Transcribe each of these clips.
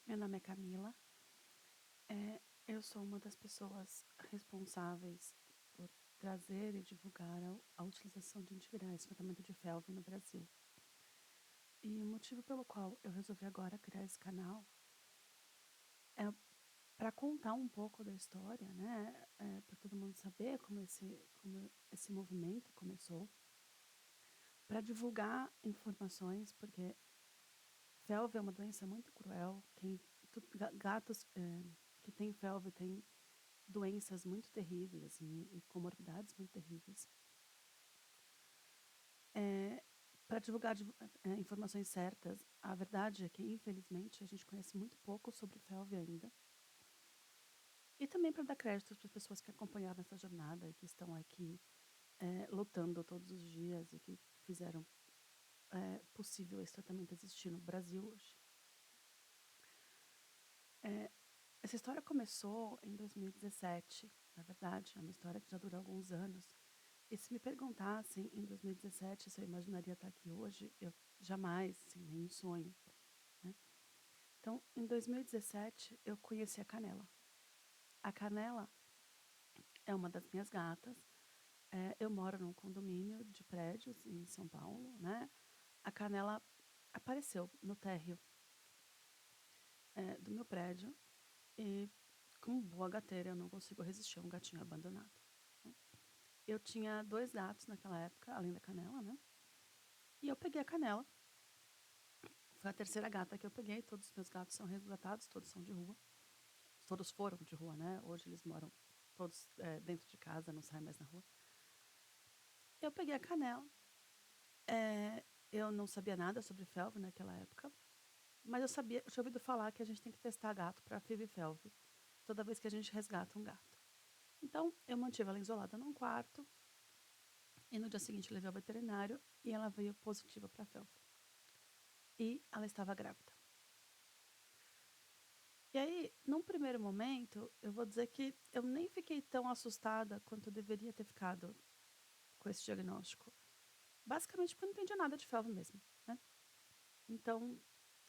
Meu nome é Camila. Eu sou uma das pessoas responsáveis por trazer e divulgar a utilização de antivirais, tratamento de felve no Brasil. E o motivo pelo qual eu resolvi agora criar esse canal é para contar um pouco da história, né? Para todo mundo saber como esse movimento começou, para divulgar informações, porque felve é uma doença muito cruel. Gatos que têm felve têm doenças muito terríveis e comorbidades muito terríveis. Para divulgar informações certas, a verdade é que, infelizmente, a gente conhece muito pouco sobre felve ainda. E também para dar crédito para as pessoas que acompanharam essa jornada e que estão aqui lutando todos os dias e que fizeram possível esse tratamento existir no Brasil hoje. Essa história começou em 2017, na verdade, é uma história que já dura alguns anos. E se me perguntassem em 2017 se eu imaginaria estar aqui hoje, eu jamais, sem nenhum sonho, né? Então, em 2017, eu conheci a Canela. A Canela é uma das minhas gatas. Eu moro num condomínio de prédios em São Paulo, né? A Canela apareceu no térreo do meu prédio e, como boa gateira, eu não consigo resistir a um gatinho abandonado. Eu tinha 2 gatos naquela época, além da Canela, né? E eu peguei a Canela. Foi a terceira gata que eu peguei. Todos os meus gatos são resgatados, todos são de rua. Todos foram de rua, né? Hoje eles moram todos dentro de casa, não saem mais na rua. Eu peguei a Canela. Eu não sabia nada sobre felve naquela época, mas eu tinha ouvido falar que a gente tem que testar gato para FIV e felve toda vez que a gente resgata um gato. Então, eu mantive ela isolada num quarto e no dia seguinte levei ao veterinário e ela veio positiva para felve. E ela estava grávida. E aí, num primeiro momento, eu vou dizer que eu nem fiquei tão assustada quanto eu deveria ter ficado com esse diagnóstico. Basicamente porque eu não entendia nada de felve mesmo, né? Então,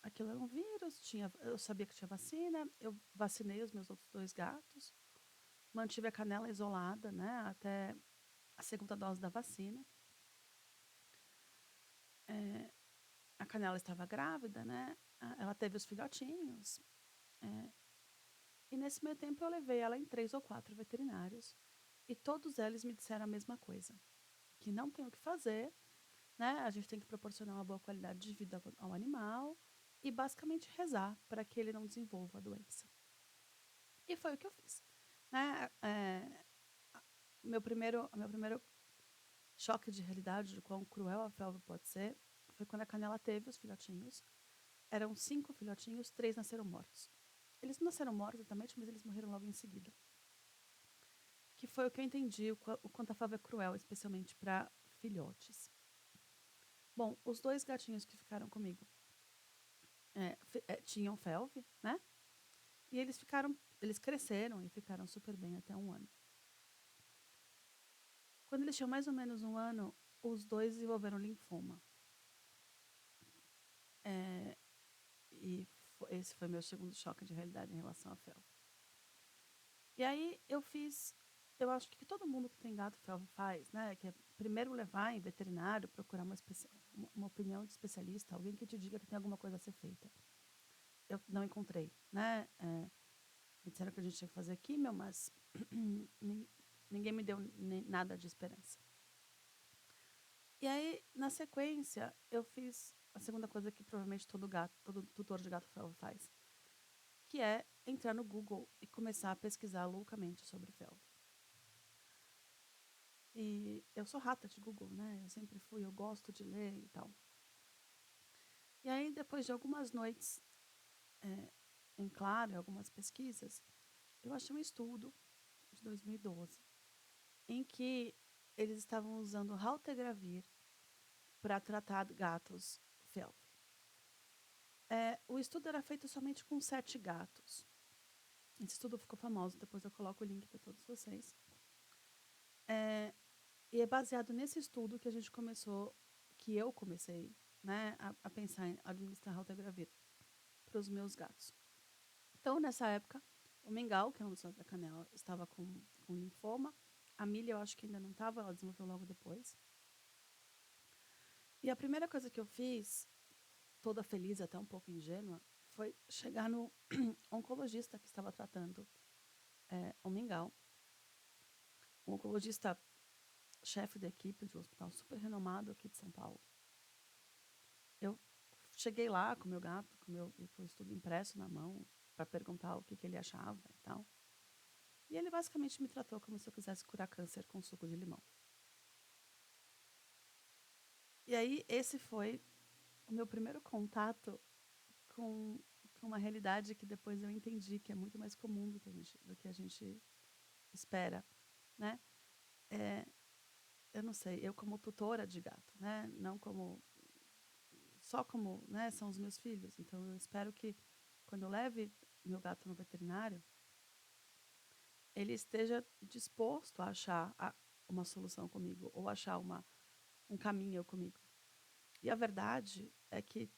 aquilo era um vírus, eu sabia que tinha vacina, eu vacinei os meus outros 2 gatos, mantive a Canela isolada, né, até a segunda dose da vacina. A Canela estava grávida, né? Ela teve os filhotinhos. E nesse meio tempo eu levei ela em 3 ou 4 veterinários e todos eles me disseram a mesma coisa, que não tem o que fazer, né? A gente tem que proporcionar uma boa qualidade de vida ao animal e basicamente rezar para que ele não desenvolva a doença. E foi o que eu fiz, né? Meu primeiro choque de realidade de quão cruel a felve pode ser foi quando a Canela teve os filhotinhos. Eram 5 filhotinhos, 3 nasceram mortos. Eles não nasceram mortos exatamente, mas eles morreram logo em seguida. Que foi o que eu entendi, o quanto a felve é cruel, especialmente para filhotes. Bom, os 2 gatinhos que ficaram comigo tinham felve, né? E eles cresceram e ficaram super bem até 1 ano. Quando eles tinham mais ou menos 1 ano, os 2 desenvolveram linfoma. Esse foi meu segundo choque de realidade em relação à felve. E aí eu acho que todo mundo que tem gato felve faz, né? Que é primeiro levar em veterinário, procurar uma opinião de especialista, alguém que te diga que tem alguma coisa a ser feita. Eu não encontrei, né? Me disseram que a gente tinha que fazer químio, mas ninguém me deu nada de esperança. E aí, na sequência, eu fiz a segunda coisa que provavelmente todo tutor de gato felve faz, que é entrar no Google e começar a pesquisar loucamente sobre felve. E eu sou rata de Google, né? Eu sempre fui, eu gosto de ler e tal. E aí, depois de algumas noites em claro, algumas pesquisas, eu achei um estudo de 2012 em que eles estavam usando raltegravir para tratar gatos felve. O estudo era feito somente com 7 gatos. Esse estudo ficou famoso, depois eu coloco o link para todos vocês. E é baseado nesse estudo que eu comecei, né, a pensar em administrar raltegravir para os meus gatos. Então, nessa época, o Mingau, que é um dos da Canela, estava com linfoma. A Milha, eu acho que ainda não estava, ela desenvolveu logo depois. E a primeira coisa que eu fiz, toda feliz, até um pouco ingênua, foi chegar no oncologista que estava tratando o Mingau. Um oncologista chefe da equipe de um hospital super renomado aqui de São Paulo. Eu cheguei lá com o meu gato, com o estudo impresso na mão, para perguntar o que ele achava e tal. E ele basicamente me tratou como se eu quisesse curar câncer com suco de limão. E aí, esse foi o meu primeiro contato com uma realidade que depois eu entendi que é muito mais comum do que a gente espera, né? Eu não sei, eu como tutora de gato, né? Não como só como, né, são os meus filhos. Então eu espero que quando eu leve meu gato no veterinário, ele esteja disposto a achar uma solução comigo ou achar um caminho comigo. E a verdade é que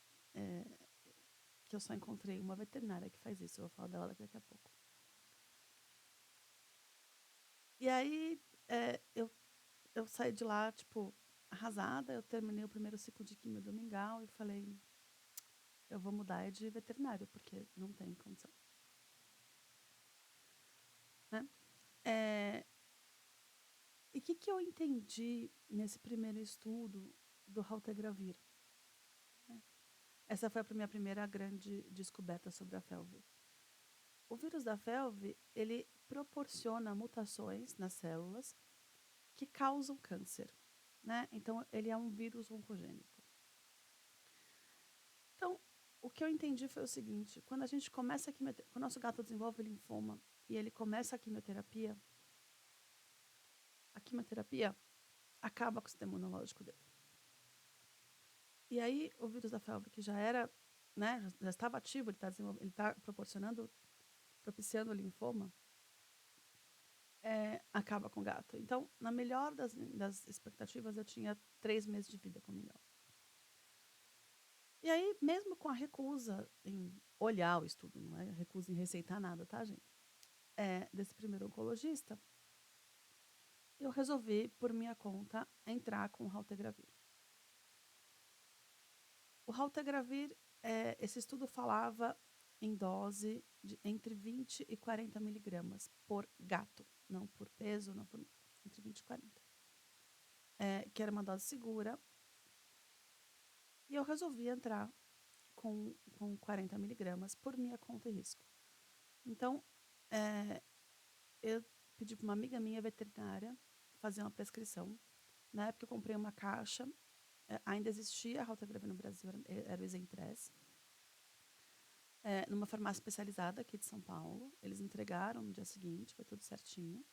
eu só encontrei uma veterinária que faz isso. Eu vou falar dela daqui a pouco. E aí eu saí de lá, tipo, arrasada. Eu terminei o primeiro ciclo de quimio do Mingau e falei, eu vou mudar de veterinário, porque não tem condição. Né? E o que eu entendi nesse primeiro estudo do Raltegravir? Essa foi a minha primeira grande descoberta sobre a FeLV. O vírus da FeLV, ele proporciona mutações nas células que causam câncer. Né? Então, ele é um vírus oncogênico. Então, o que eu entendi foi o seguinte, quando o nosso gato desenvolve linfoma e ele começa a quimioterapia acaba com o sistema imunológico dele. E aí, o vírus da FeLV, que já era, né, já estava ativo, ele está propiciando o linfoma, acaba com o gato. Então, na melhor das expectativas, eu tinha 3 meses de vida com o Mingau. E aí, mesmo com a recusa em olhar o estudo, não é recusa em receitar nada, tá, gente? Desse primeiro oncologista, eu resolvi, por minha conta, entrar com o Raltegravir. O Raltegravir, esse estudo falava em dose de entre 20 e 40 miligramas por gato, não por peso, não por entre 20 e 40. Que era uma dose segura. E eu resolvi entrar com 40 miligramas por minha conta e risco. Então, eu pedi para uma amiga minha veterinária fazer uma prescrição. Na época eu comprei uma caixa, ainda existia a Raltegravir no Brasil, era o Isentress, numa farmácia especializada aqui de São Paulo. Eles entregaram no dia seguinte, foi tudo certinho.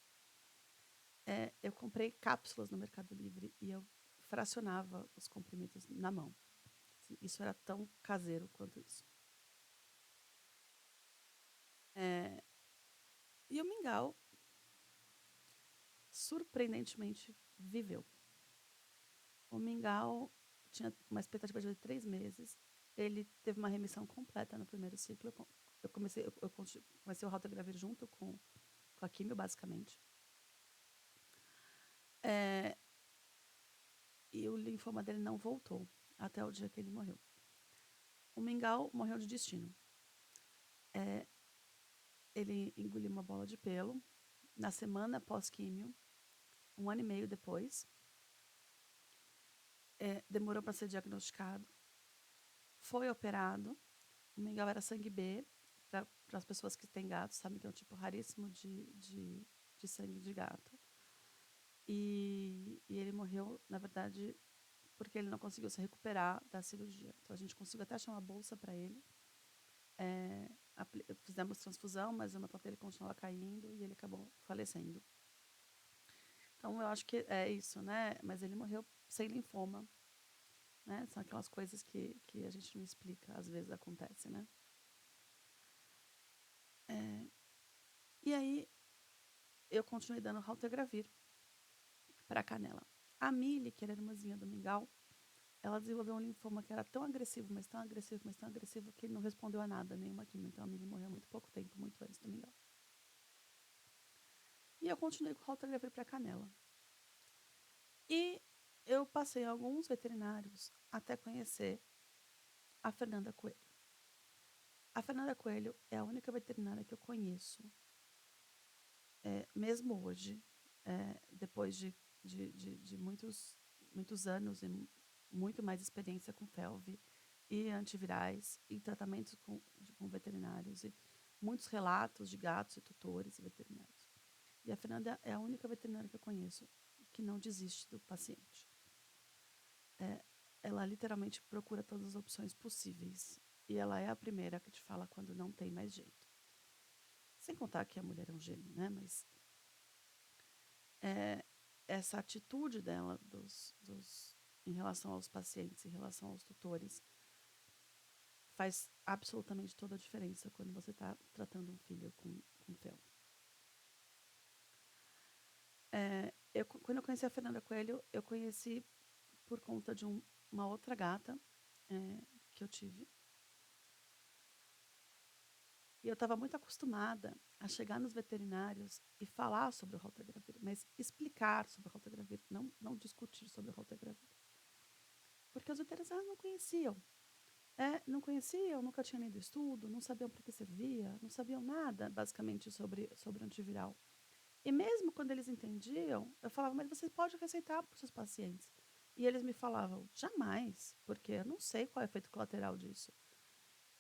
Eu comprei cápsulas no Mercado Livre e eu fracionava os comprimidos na mão. Assim, isso era tão caseiro quanto isso. E o Mingau, surpreendentemente, viveu. O Mingau tinha uma expectativa de 3 meses. Ele teve uma remissão completa no primeiro ciclo. Eu comecei o Raltegravir junto com a quimio, basicamente. E o linfoma dele não voltou até o dia que ele morreu. O Mingau morreu de destino. Ele engoliu uma bola de pelo na semana pós-químio, 1 ano e meio depois. Demorou para ser diagnosticado. Foi operado. O Mingau era sangue B. Para as pessoas que têm gatos, sabem que é um tipo raríssimo de sangue de gato. E ele morreu, na verdade, porque ele não conseguiu se recuperar da cirurgia. Então, a gente conseguiu até achar uma bolsa para ele. Fizemos transfusão, mas o hematoma dele continuava caindo e ele acabou falecendo. Então, eu acho que é isso, né? Mas ele morreu sem linfoma. Né? São aquelas coisas que a gente não explica, às vezes acontece, né? E aí, eu continuei dando Raltegravir para a Canela. A Milly, que era a irmãzinha do Mingau, ela desenvolveu um linfoma que era tão agressivo, mas tão agressivo, mas tão agressivo, que não respondeu a nada, nenhuma quimio. Então a menina morreu há muito pouco tempo, muito antes do Miguel. E eu continuei com o raltegravir para canela. E eu passei alguns veterinários até conhecer a Fernanda Coelho. A Fernanda Coelho é a única veterinária que eu conheço, mesmo hoje, depois de muitos anos e muito mais experiência com FeLV e antivirais e tratamentos com veterinários e muitos relatos de gatos e tutores e veterinários. E a Fernanda é a única veterinária que eu conheço que não desiste do paciente. Ela literalmente procura todas as opções possíveis. E ela é a primeira que te fala quando não tem mais jeito. Sem contar que a mulher é um gênio, né? Mas essa atitude dela em relação aos pacientes, em relação aos tutores, faz absolutamente toda a diferença quando você está tratando um filho com FeLV. Quando eu conheci a Fernanda Coelho, eu conheci por conta de uma outra gata que eu tive. E eu estava muito acostumada a chegar nos veterinários e falar sobre o raltegravir, mas explicar sobre o raltegravir, não discutir sobre o raltegravir. Porque os veterinários não conheciam. Não conheciam, nunca tinham lido estudo, não sabiam para que servia, não sabiam nada, basicamente, sobre antiviral. E mesmo quando eles entendiam, eu falava, mas você pode receitar para os seus pacientes. E eles me falavam, jamais, porque eu não sei qual é o efeito colateral disso.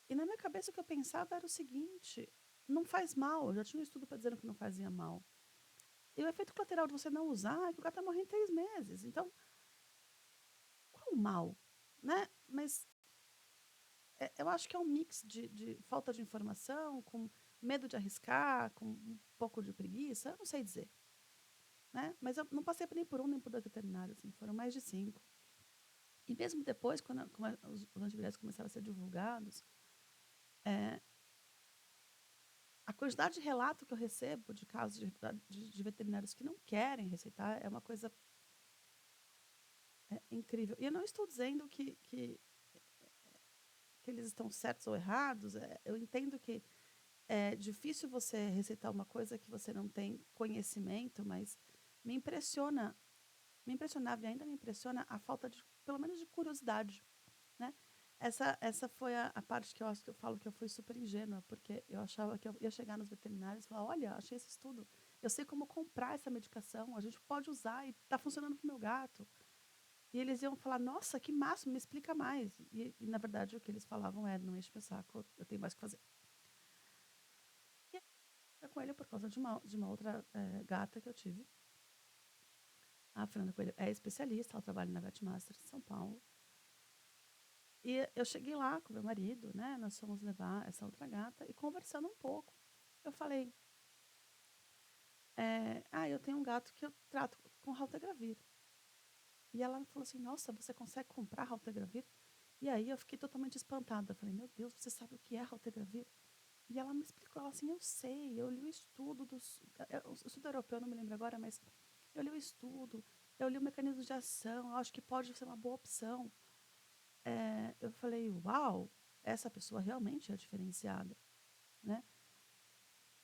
E na minha cabeça o que eu pensava era o seguinte, não faz mal, eu já tinha um estudo para dizer que não fazia mal. E o efeito colateral de você não usar é que o gato vai morrer em 3 meses. Então, qual o mal? Né? Mas eu acho que é um mix de falta de informação, com medo de arriscar, com um pouco de preguiça, eu não sei dizer. Né? Mas eu não passei nem por um nem por dois veterinários, assim, foram mais de 5. E mesmo depois, quando os antivirais começaram a ser divulgados, a quantidade de relato que eu recebo de casos de veterinários que não querem receitar é uma coisa incrível. E eu não estou dizendo que eles estão certos ou errados. Eu entendo que é difícil você receitar uma coisa que você não tem conhecimento, mas me impressiona, me impressionava e ainda me impressiona a falta de, pelo menos, de curiosidade, né? Essa foi a parte que eu acho que eu falo que eu fui super ingênua, porque eu achava que eu ia chegar nos veterinários e falar, olha, achei esse estudo, eu sei como comprar essa medicação, a gente pode usar e está funcionando para o meu gato. E eles iam falar, nossa, que máximo, me explica mais. E, na verdade, o que eles falavam era, não enche meu saco, eu tenho mais o que fazer. E eu com ele por causa de uma outra gata que eu tive. A Fernanda Coelho é especialista, ela trabalha na Vetmaster em São Paulo. E eu cheguei lá com meu marido, né? Nós fomos levar essa outra gata e conversando um pouco. Eu falei, eu tenho um gato que eu trato com raltegravir. E ela me falou assim, nossa, você consegue comprar raltegravir? E aí eu fiquei totalmente espantada. Eu falei, meu Deus, você sabe o que é raltegravir? E ela me explicou, ela assim, eu sei, eu li o estudo o estudo europeu, não me lembro agora, mas eu li o estudo, eu li o mecanismo de ação, eu acho que pode ser uma boa opção. Eu falei, uau, essa pessoa realmente é diferenciada, né?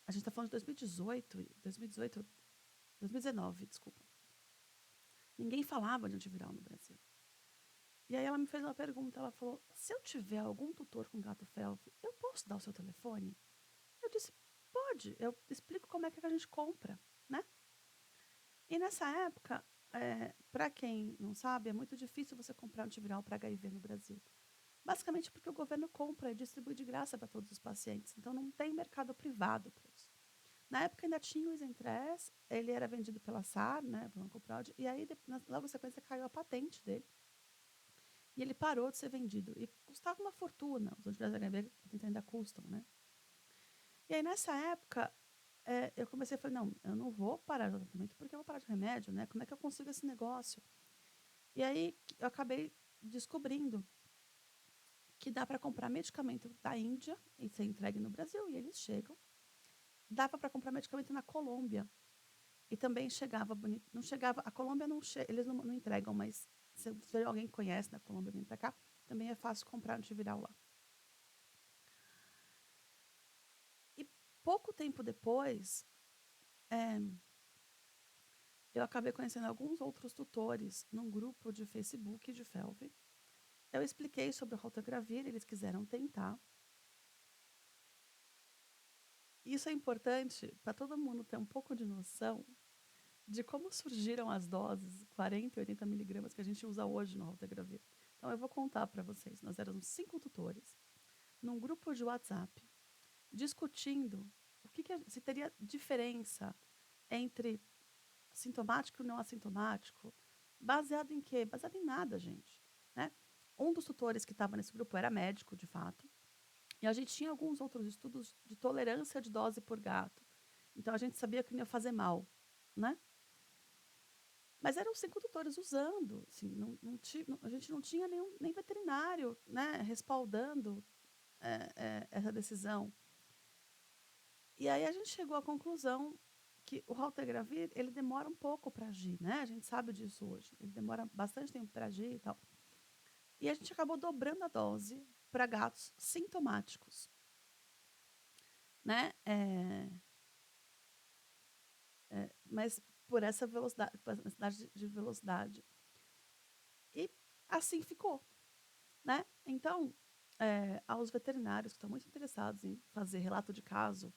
A gente está falando de 2019, desculpa. Ninguém falava de antiviral no Brasil. E aí ela me fez uma pergunta, ela falou, se eu tiver algum tutor com gato FeLV, eu posso dar o seu telefone? Eu disse, pode, eu explico como é que a gente compra, né? E nessa época, para quem não sabe, é muito difícil você comprar antiviral para HIV no Brasil. Basicamente porque o governo compra e distribui de graça para todos os pacientes. Então, não tem mercado privado para isso. Na época ainda tinha o Isentress, ele era vendido pela SAR, né, pelo Oncoprod, e aí logo na sequência caiu a patente dele. E ele parou de ser vendido. E custava uma fortuna. Os antivirais HIV ainda custam, né? E aí, nessa época, eu comecei a falar, não, eu não vou parar o tratamento porque eu vou parar de remédio, né? Como é que eu consigo esse negócio? E aí, eu acabei descobrindo que dá para comprar medicamento da Índia e ser entregue no Brasil, e eles chegam. Dava para comprar medicamento na Colômbia. E também chegava bonito. Não chegava, a Colômbia não eles não entregam, mas Se tiver alguém que conhece na Colômbia vir para cá, também é fácil comprar antiviral lá. E pouco tempo depois, eu acabei conhecendo alguns outros tutores num grupo de Facebook de Felv. Eu expliquei sobre o raltegravir, eles quiseram tentar. Isso é importante para todo mundo ter um pouco de noção de como surgiram as doses 40 e 80 miligramas que a gente usa hoje no raltegravir. Então, eu vou contar para vocês. Nós éramos 5 tutores num grupo de WhatsApp discutindo se teria diferença entre sintomático e não assintomático. Baseado em quê? Baseado em nada, gente. Né? Um dos tutores que estava nesse grupo era médico, de fato, e a gente tinha alguns outros estudos de tolerância de dose por gato. Então, a gente sabia que não ia fazer mal, né? Mas eram 5 tutores usando. Assim, a gente não tinha nem veterinário, né, respaldando essa decisão. E aí a gente chegou à conclusão que o raltegravir, ele demora um pouco para agir, né? A gente sabe disso hoje. Ele demora bastante tempo para agir e tal. E a gente acabou dobrando a dose para gatos sintomáticos, né? Mas por essa velocidade, de velocidade. E assim ficou, né? Então, aos veterinários que estão muito interessados em fazer relato de caso,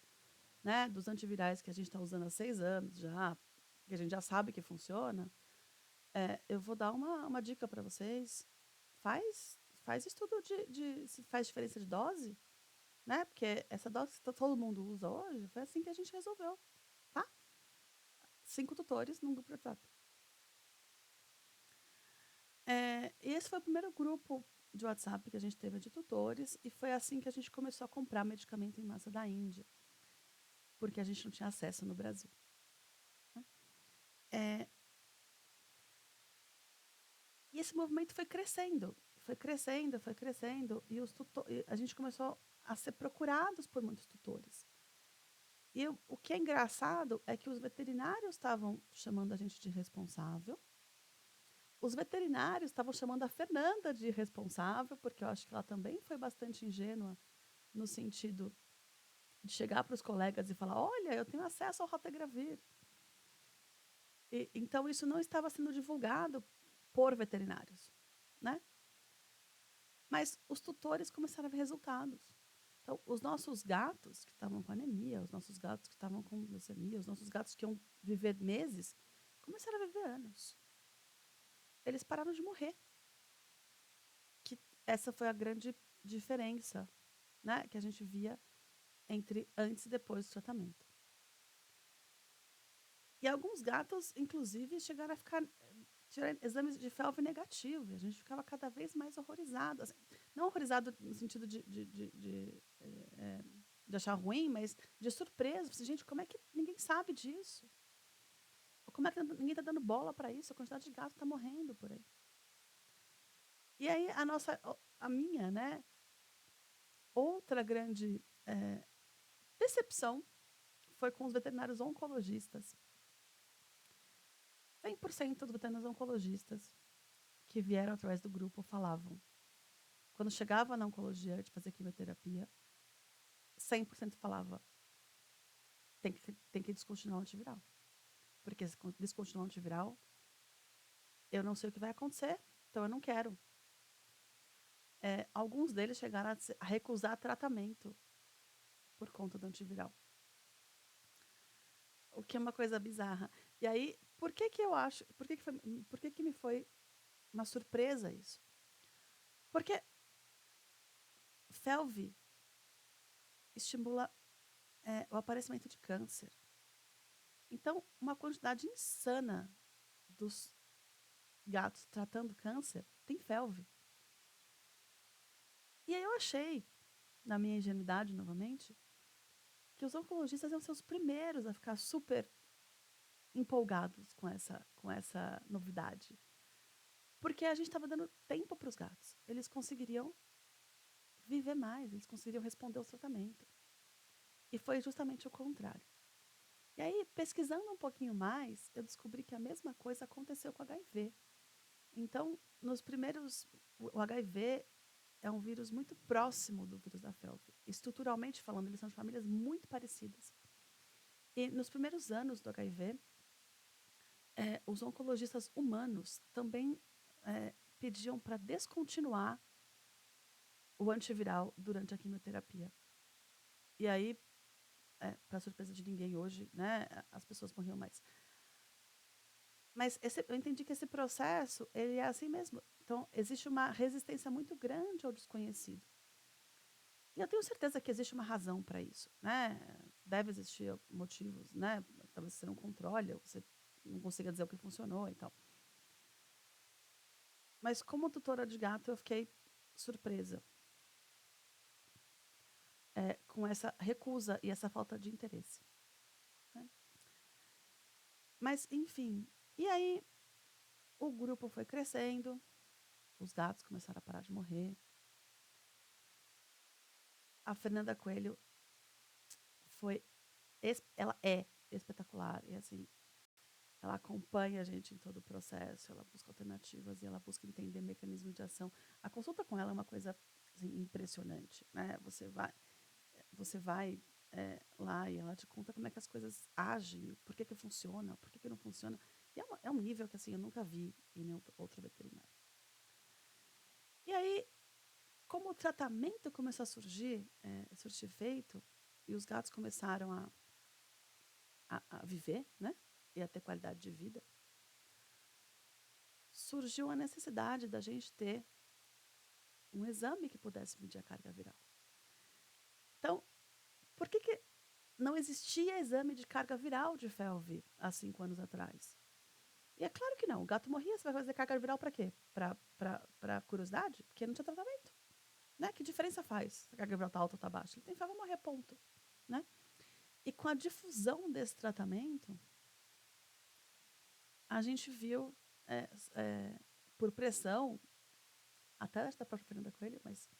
né, dos antivirais que a gente está usando há 6 anos já, que a gente já sabe que funciona, eu vou dar uma dica para vocês. Faz estudo de se faz diferença de dose, né? Porque essa dose que todo mundo usa hoje, foi assim que a gente resolveu, tá? 5 tutores num grupo de WhatsApp. E esse foi o primeiro grupo de WhatsApp que a gente teve de tutores, e foi assim que a gente começou a comprar medicamento em massa da Índia, porque a gente não tinha acesso no Brasil. Né? E esse movimento foi crescendo, e a gente começou a ser procurados por muitos tutores. E o que é engraçado é que os veterinários estavam chamando a gente de irresponsável, os veterinários estavam chamando a Fernanda de irresponsável, porque eu acho que ela também foi bastante ingênua no sentido de chegar para os colegas e falar: olha, eu tenho acesso ao raltegravir. Então, isso não estava sendo divulgado por veterinários, né? Mas os tutores começaram a ver resultados. Então, os nossos gatos que estavam com anemia, os nossos gatos que estavam com leucemia, os nossos gatos que iam viver meses, começaram a viver anos. Eles pararam de morrer. Que essa foi a grande diferença, né, que a gente via entre antes e depois do tratamento. E alguns gatos, inclusive, chegaram a tirar exames de felv negativo. E a gente ficava cada vez mais horrorizado. Assim, não horrorizado no sentido de achar ruim, mas de surpresa. Assim, gente, como é que ninguém sabe disso? Como é que ninguém está dando bola para isso? A quantidade de gato está morrendo por aí. E aí a minha, né, outra grande decepção foi com os veterinários oncologistas. 100% dos veterinários oncologistas que vieram através do grupo falavam, quando chegava na oncologia de fazer quimioterapia, 100% falava, tem que descontinuar o antiviral. Porque se descontinuar o antiviral, eu não sei o que vai acontecer, então eu não quero. Alguns deles chegaram a recusar tratamento por conta do antiviral. O que é uma coisa bizarra. E aí, por que me foi uma surpresa isso? Porque felv estimula o aparecimento de câncer. Então, uma quantidade insana dos gatos tratando câncer tem felv. E aí eu achei, na minha ingenuidade novamente, que os oncologistas iam ser os primeiros a ficar super empolgados com essa novidade. Porque a gente estava dando tempo para os gatos. Eles conseguiriam viver mais, eles conseguiriam responder aos tratamentos. E foi justamente o contrário. E aí, pesquisando um pouquinho mais, eu descobri que a mesma coisa aconteceu com HIV. Então, nos primeiros, o HIV é um vírus muito próximo do vírus da felve. Estruturalmente falando, eles são de famílias muito parecidas. E nos primeiros anos do HIV, os oncologistas humanos também pediam para descontinuar o antiviral durante a quimioterapia. E aí, para surpresa de ninguém hoje, né, as pessoas morriam mais. Mas eu entendi que esse processo ele é assim mesmo. Então, existe uma resistência muito grande ao desconhecido. E eu tenho certeza que existe uma razão para isso, né? Deve existir motivos, né? Talvez você não controle, ou você não consiga dizer o que funcionou e tal. Mas como tutora de gato, eu fiquei surpresa com essa recusa e essa falta de interesse. Né? Mas, enfim, e aí o grupo foi crescendo, os gatos começaram a parar de morrer. A Fernanda Coelho ela é espetacular e assim, ela acompanha a gente em todo o processo, ela busca alternativas e ela busca entender mecanismos de ação. A consulta com ela é uma coisa assim, impressionante, né? Você vai lá e ela te conta como é que as coisas agem, por que funciona, por que não funciona. E é um nível que assim, eu nunca vi em nenhum outro veterinário. E aí, como o tratamento começou a surgir efeito, e os gatos começaram a viver, né? E a ter qualidade de vida, surgiu a necessidade da gente ter um exame que pudesse medir a carga viral. Então, por que não existia exame de carga viral de FeLV há 5 anos atrás? E é claro que não. O gato morria, você vai fazer carga viral para quê? Para curiosidade? Porque não tinha tratamento. Né? Que diferença faz se a carga viral está alta ou está baixa? Ele tem fé, vai morrer, ponto. Né? E com a difusão desse tratamento, a gente viu, por pressão, até da própria Fernanda Coelho, mas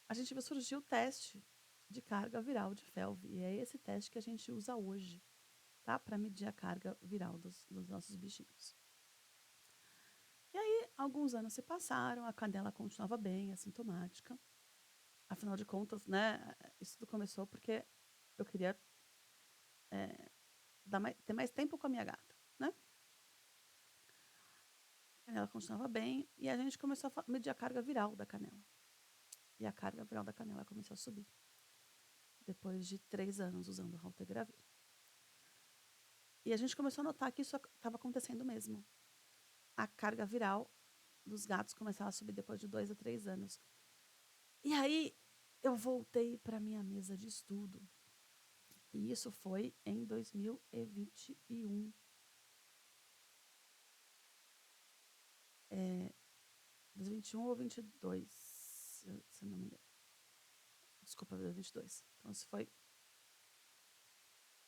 a gente viu surgir o teste de carga viral de FeLV. E é esse teste que a gente usa hoje, tá? Para medir a carga viral dos nossos bichinhos. E aí, alguns anos se passaram, a cadela continuava bem, assintomática. Afinal de contas, né, isso tudo começou porque eu queria ter mais tempo com a minha gata, né? A canela continuava bem e a gente começou a medir a carga viral da canela. E a carga viral da canela começou a subir. Depois de 3 anos usando o Raltegravir. E a gente começou a notar que isso estava acontecendo mesmo. A carga viral dos gatos começava a subir depois de 2 a 3 anos. E aí eu voltei para minha mesa de estudo. E isso foi em 2021. 2021 ou 22, se não me engano. Desculpa, 2022. Então, isso foi.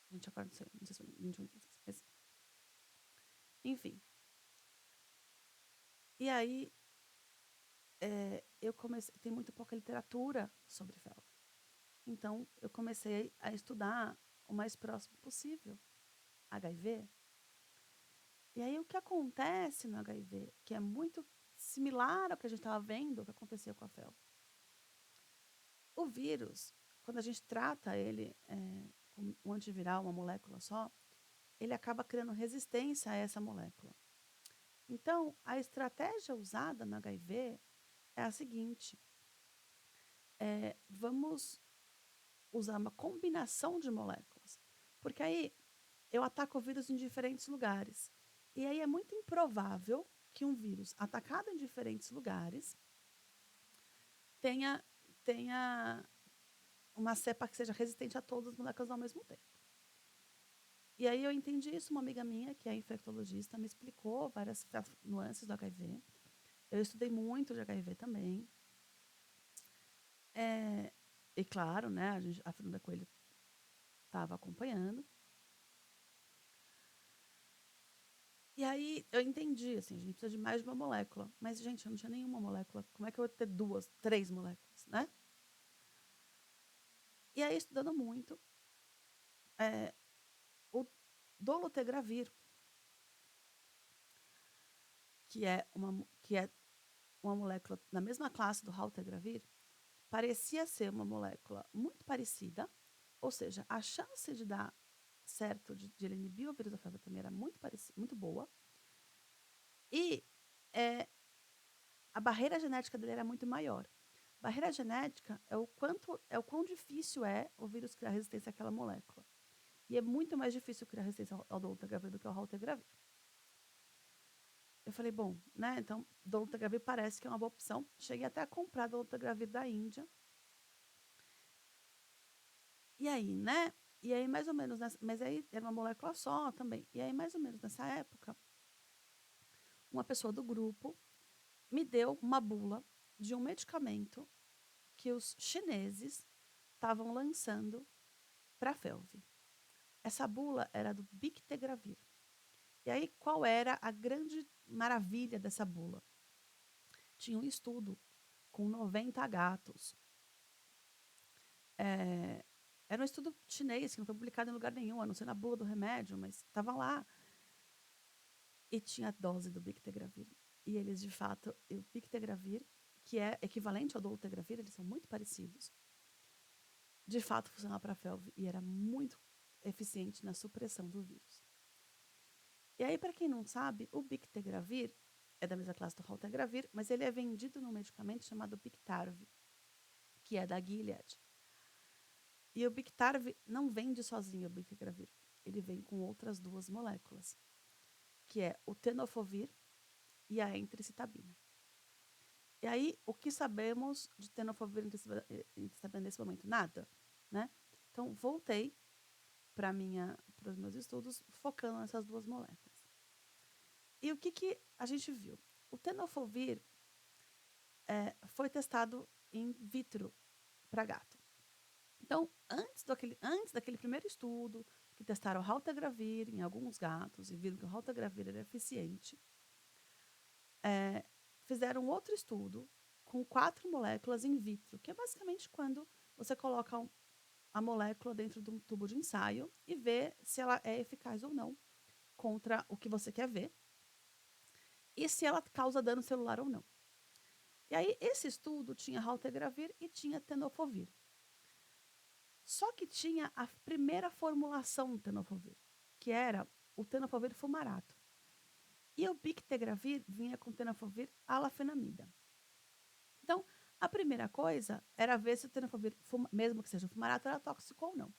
A gente agora não sei se foi 21 ou 22. Mas, enfim. E aí, eu comecei. Tem muito pouca literatura sobre FeLV. Então, eu comecei a estudar o mais próximo possível HIV. E aí, o que acontece no HIV, que é muito similar ao que a gente estava vendo, o que acontecia com a FeLV. O vírus, quando a gente trata ele com um antiviral, uma molécula só, ele acaba criando resistência a essa molécula. Então, a estratégia usada no HIV é a seguinte: vamos usar uma combinação de moléculas, porque aí eu ataco o vírus em diferentes lugares. E aí é muito improvável que um vírus atacado em diferentes lugares tenha uma cepa que seja resistente a todas as moléculas ao mesmo tempo. E aí eu entendi isso, uma amiga minha, que é infectologista, me explicou várias nuances do HIV. Eu estudei muito de HIV também. E claro, né, a Fernanda Coelho estava acompanhando. E aí eu entendi, assim, a gente precisa de mais de uma molécula. Mas, gente, eu não tinha nenhuma molécula. Como é que eu vou ter 2, 3 moléculas, né? E aí, estudando muito, o dolutegravir, que é uma molécula na mesma classe do raltegravir, parecia ser uma molécula muito parecida, ou seja, a chance de dar certo de ele inibir o vírus da febre também era muito boa, e a barreira genética dele era muito maior. Barreira genética é o quão difícil é o vírus criar resistência àquela molécula. E é muito mais difícil criar resistência ao dolutegravir do que ao raltegravir. Eu falei, bom, né? Então, dolutegravir parece que é uma boa opção. Cheguei até a comprar dolutegravir da Índia. E aí, né? E aí, mais ou menos, mas aí era uma molécula só também. E aí, mais ou menos nessa época, uma pessoa do grupo me deu uma bula de um medicamento que os chineses estavam lançando para a FeLV. Essa bula era do Bictegravir. E aí, qual era a grande maravilha dessa bula? Tinha um estudo com 90 gatos. Era um estudo chinês que não foi publicado em lugar nenhum, a não ser na bula do remédio, mas estava lá. E tinha a dose do Bictegravir. E eles, de fato, o Bictegravir, que é equivalente ao dolutegravir, eles são muito parecidos, de fato funcionava para a FeLV e era muito eficiente na supressão do vírus. E aí, para quem não sabe, o Bictegravir é da mesma classe do raltegravir, mas ele é vendido num medicamento chamado Biktarvy, que é da Gilead. E o Biktarvy não vende sozinho o Bictegravir, ele vem com outras duas moléculas, que é o tenofovir e a entricitabina. E aí, o que sabemos de tenofovir e entricitabina nesse momento? Nada, né? Então, voltei para os meus estudos, focando nessas duas moléculas. E o que a gente viu? O tenofovir foi testado in vitro para gato. Então, antes daquele primeiro estudo, que testaram o raltegravir em alguns gatos e viram que o raltegravir era eficiente, fizeram outro estudo com 4 moléculas in vitro, que é basicamente quando você coloca a molécula dentro de um tubo de ensaio e vê se ela é eficaz ou não contra o que você quer ver e se ela causa dano celular ou não. E aí, esse estudo tinha raltegravir e tinha tenofovir. Só que tinha a primeira formulação do tenofovir, que era o tenofovir fumarato. E o Bictegravir vinha com tenofovir alafenamida. Então, a primeira coisa era ver se o tenofovir, mesmo que seja fumarato, era tóxico ou não.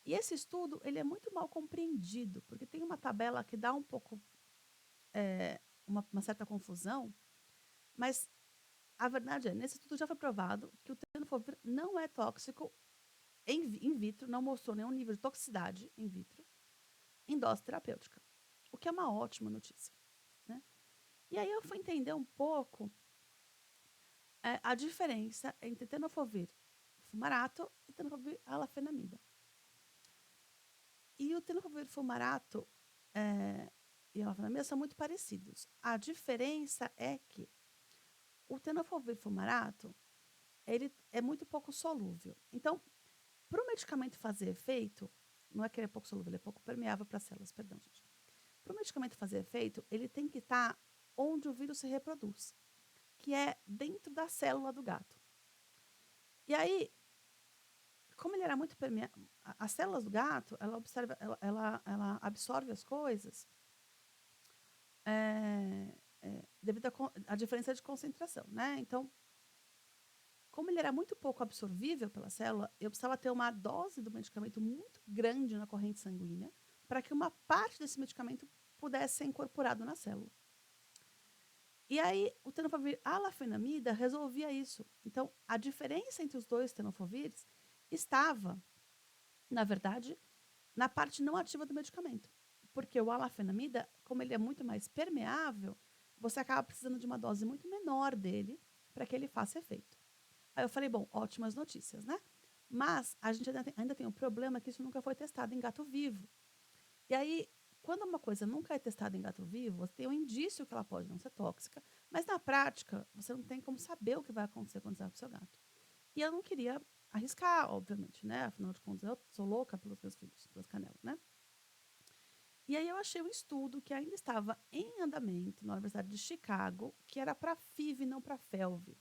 E esse estudo ele é muito mal compreendido, porque tem uma tabela que dá um pouco uma certa confusão, mas a verdade é, nesse estudo já foi provado que o tenofovir não é tóxico in vitro, não mostrou nenhum nível de toxicidade in vitro em dose terapêutica, o que é uma ótima notícia, né? E aí eu fui entender um pouco a diferença entre tenofovir fumarato e tenofovir alafenamida. E o tenofovir fumarato e a alafenamida são muito parecidos. A diferença é que o tenofovir fumarato ele é muito pouco solúvel. Então, para o medicamento fazer efeito, não é que ele é pouco solúvel, ele é pouco permeável para as células, perdão, gente. Para o medicamento fazer efeito, ele tem que estar onde o vírus se reproduz, que é dentro da célula do gato. E aí, como ele era muito permeável, as células do gato, ela absorve as coisas devido à diferença de concentração, né? Então, como ele era muito pouco absorvível pela célula, eu precisava ter uma dose do medicamento muito grande na corrente sanguínea para que uma parte desse medicamento pudesse ser incorporado na célula. E aí, o tenofovir alafenamida resolvia isso. Então, a diferença entre os dois tenofovires estava, na verdade, na parte não ativa do medicamento. Porque o alafenamida, como ele é muito mais permeável, você acaba precisando de uma dose muito menor dele para que ele faça efeito. Aí eu falei, bom, ótimas notícias, né? Mas a gente ainda tem um problema que isso nunca foi testado em gato vivo. E aí, quando uma coisa nunca é testada em gato vivo, você tem um indício que ela pode não ser tóxica, mas na prática, você não tem como saber o que vai acontecer quando você vai com o seu gato. E eu não queria arriscar, obviamente, né? Afinal de contas, eu sou louca pelos meus filhos, pelas canelas, né? E aí eu achei um estudo que ainda estava em andamento na Universidade de Chicago, que era para FIV, não para FeLV.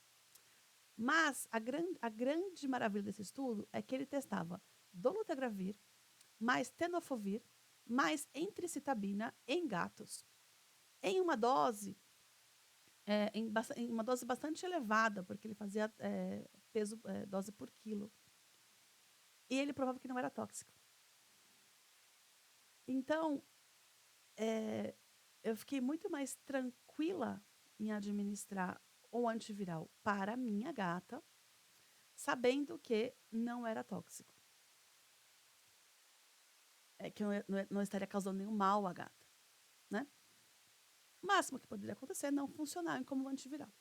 Mas a grande maravilha desse estudo é que ele testava dolutegravir mais tenofovir mais entricitabina em gatos, em uma dose em uma dose bastante elevada, porque ele fazia dose por quilo. E ele provava que não era tóxico. Então, eu fiquei muito mais tranquila em administrar o antiviral para a minha gata, sabendo que não era tóxico. Que não estaria causando nenhum mal à gata, né? O máximo que poderia acontecer é não funcionar como antiviral.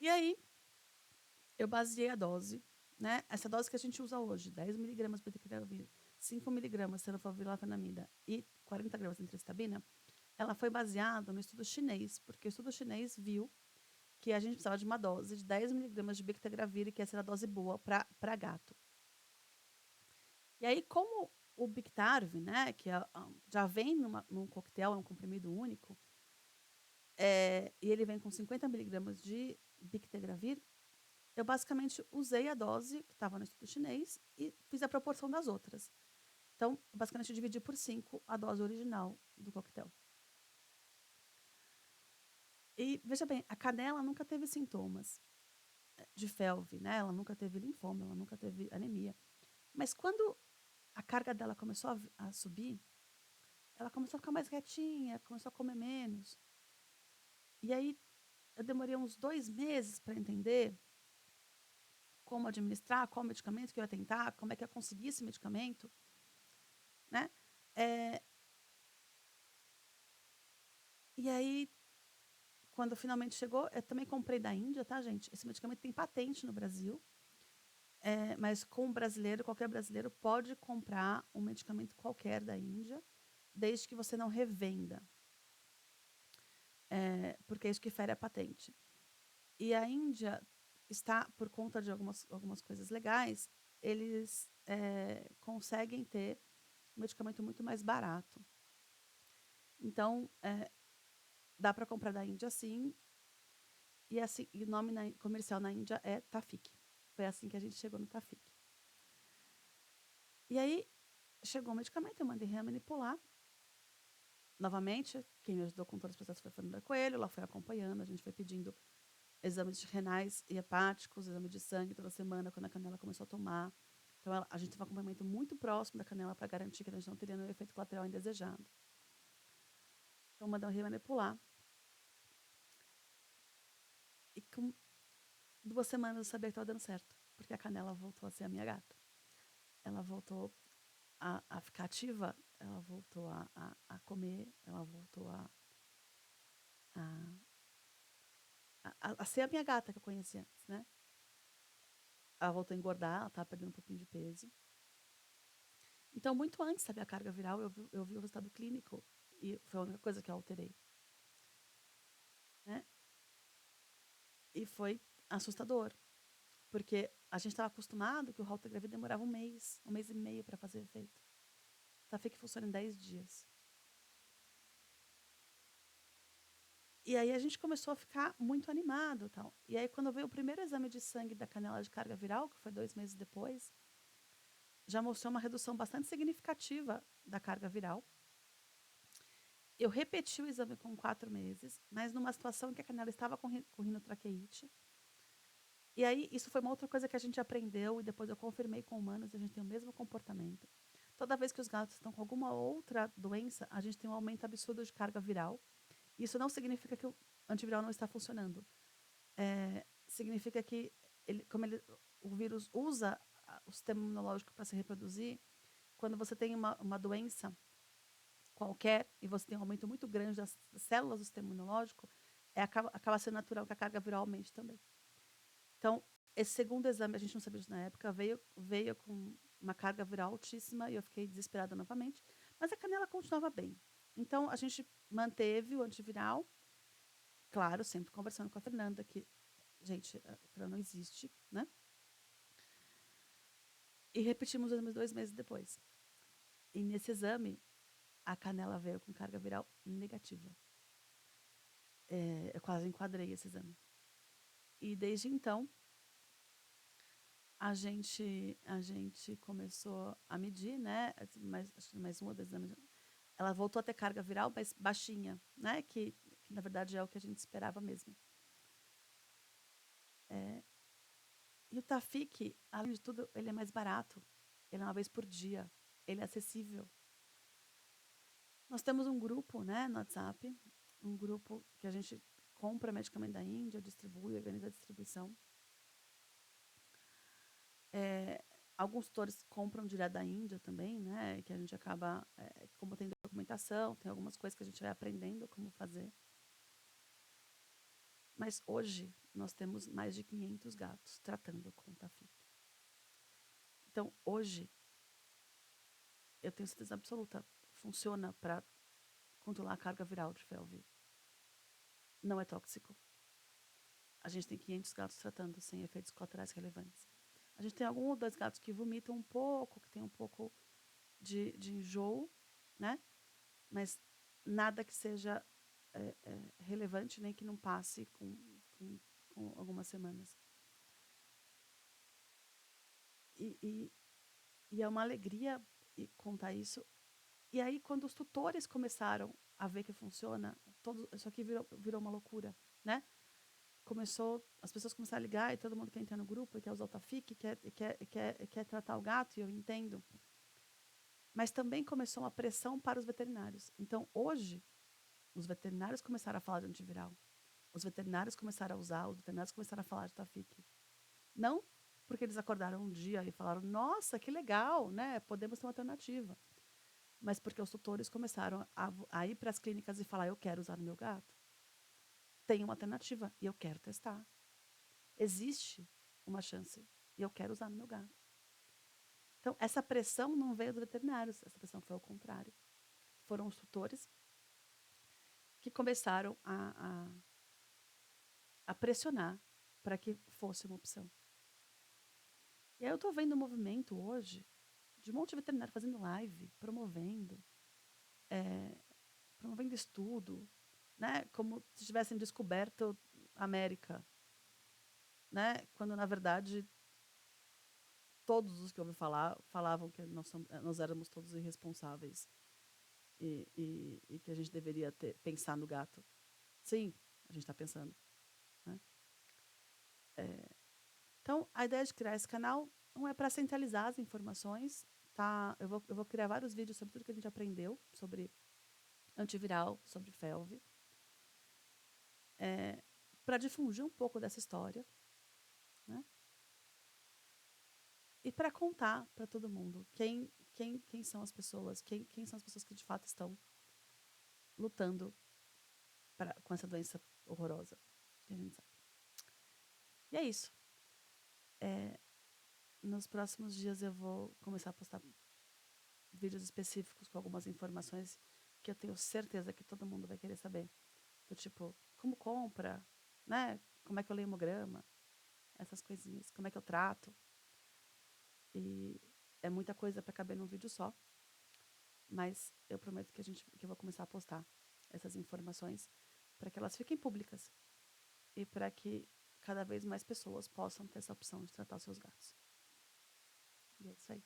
E aí, eu baseei a dose, né? Essa dose que a gente usa hoje, 10 miligramas de betaquinavir, 5 miligramas de tenofovir-lofenamida e 40 gramas de entricitabina, ela foi baseada no estudo chinês, porque o estudo chinês viu que a gente precisava de uma dose de 10 miligramas de bictegravir, que essa era a dose boa para gato. E aí, como o Biktarv, né, que já vem num coquetel, é um comprimido único, e ele vem com 50 miligramas de bictegravir, eu basicamente usei a dose que estava no estudo chinês e fiz a proporção das outras. Então, basicamente, eu dividi por 5 a dose original do coquetel. E, veja bem, a cadela nunca teve sintomas de FeLV, né? Ela nunca teve linfoma, ela nunca teve anemia. Mas quando a carga dela começou a subir, ela começou a ficar mais quietinha, começou a comer menos. E aí, eu demorei uns 2 meses para entender como administrar, qual medicamento que eu ia tentar, como é que eu consegui esse medicamento, né? E aí, quando finalmente chegou, eu também comprei da Índia, tá, gente? Esse medicamento tem patente no Brasil, mas com o brasileiro, qualquer brasileiro pode comprar um medicamento qualquer da Índia, desde que você não revenda, porque é isso que fere a patente. E a Índia está, por conta de algumas coisas legais, eles conseguem ter um medicamento muito mais barato. Então, dá para comprar da Índia sim, e o nome comercial na Índia é Tafiq. Foi assim que a gente chegou no Tafiq. E aí, chegou o medicamento, eu mandei remanipular. Novamente, quem me ajudou com todos os processos foi a Fernanda Coelho, ela foi acompanhando, a gente foi pedindo exames renais e hepáticos, exame de sangue toda semana, quando a canela começou a tomar. Então, a gente teve um acompanhamento muito próximo da canela para garantir que a gente não teria nenhum efeito colateral indesejado. Então, mandamos remanipular. E com 2 semanas eu sabia que estava dando certo, porque a canela voltou a ser a minha gata. Ela voltou a ficar ativa, ela voltou a comer, ela voltou a ser a minha gata que eu conhecia antes, né? Ela voltou a engordar, ela estava perdendo um pouquinho de peso. Então, muito antes, sabe, a carga viral, eu vi o resultado clínico e foi a única coisa que eu alterei. Né? E foi assustador, porque a gente estava acostumado que o Raltegravir demorava um mês e meio para fazer efeito. Tafiq funciona em 10 dias. E aí a gente começou a ficar muito animado. Tal. E aí quando veio o primeiro exame de sangue da canela de carga viral, que foi 2 meses depois, já mostrou uma redução bastante significativa da carga viral. Eu repeti o exame com 4 meses, mas numa situação em que a canela estava com rinotraqueite. E aí isso foi uma outra coisa que a gente aprendeu e depois eu confirmei com humanos, a gente tem o mesmo comportamento. Toda vez que os gatos estão com alguma outra doença, a gente tem um aumento absurdo de carga viral. Isso não significa que o antiviral não está funcionando. Significa que o vírus usa o sistema imunológico para se reproduzir. Quando você tem uma doença qualquer e você tem um aumento muito grande das células do sistema imunológico, acaba sendo natural que a carga viral aumente também. Então, esse segundo exame, a gente não sabia disso na época, veio com uma carga viral altíssima e eu fiquei desesperada novamente, mas a canela continuava bem. Então, a gente manteve o antiviral, claro, sempre conversando com a Fernanda, que, gente, a Fernanda não existe, né? E repetimos os exames 2 meses depois. E nesse exame, a canela veio com carga viral negativa. Eu quase enquadrei esse exame. E desde então, a gente começou a medir, né? Mais um ou dois exames. Ela voltou a ter carga viral, mas baixinha, né? Que na verdade é o que a gente esperava mesmo. E o Tafic, além de tudo, ele é mais barato. Ele é uma vez por dia. Ele é acessível. Nós temos um grupo, né, no WhatsApp, um grupo que a gente compra medicamento da Índia, distribui, organiza a distribuição. Alguns tutores compram direto da Índia também, né, que a gente acaba, como tem documentação, tem algumas coisas que a gente vai aprendendo como fazer. Mas hoje nós temos mais de 500 gatos tratando com o Tafic. Então, hoje, eu tenho certeza absoluta, funciona para controlar a carga viral de felve. Não é tóxico. A gente tem 500 gatos tratando sem efeitos colaterais relevantes. A gente tem algum ou dois gatos que vomitam um pouco, que tem um pouco de enjoo, né? Mas nada que seja relevante, nem que não passe com algumas semanas. E é uma alegria contar isso. E aí, quando os tutores começaram a ver que funciona, isso aqui virou uma loucura, né? As pessoas começaram a ligar e todo mundo quer entrar no grupo, quer usar o Tafic, quer tratar o gato, e eu entendo. Mas também começou uma pressão para os veterinários. Então, hoje, os veterinários começaram a falar de antiviral. Os veterinários começaram a usar, os veterinários começaram a falar de Tafic. Não porque eles acordaram um dia e falaram, nossa, que legal, né? Podemos ter uma alternativa. Mas porque os tutores começaram a ir para as clínicas e falar, eu quero usar no meu gato. Tem uma alternativa e eu quero testar. Existe uma chance e eu quero usar no meu gato. Então, essa pressão não veio dos veterinários, essa pressão foi ao contrário. Foram os tutores que começaram a pressionar para que fosse uma opção. E aí eu estou vendo um movimento hoje de um monte de veterinário fazendo live, promovendo estudo, né? Como se tivessem descoberto a América, né? Quando, na verdade, todos os que eu ouvi falar falavam que nós éramos todos irresponsáveis e que a gente deveria pensar no gato. Sim, a gente está pensando. Né? Então, a ideia de criar esse canal não é para centralizar as informações. Tá? Eu vou criar vários vídeos sobre tudo que a gente aprendeu sobre antiviral, sobre felve, para difundir um pouco dessa história, né? E para contar para todo mundo quem são as pessoas, quem são as pessoas que de fato estão lutando com essa doença horrorosa que a gente sabe. E é isso. Nos próximos dias eu vou começar a postar vídeos específicos com algumas informações que eu tenho certeza que todo mundo vai querer saber. Do tipo, como compra, né? Como é que eu leio hemograma, essas coisinhas, como é que eu trato. E é muita coisa para caber num vídeo só. Mas eu prometo que eu vou começar a postar essas informações para que elas fiquem públicas e para que cada vez mais pessoas possam ter essa opção de tratar os seus gatos. E é isso aí.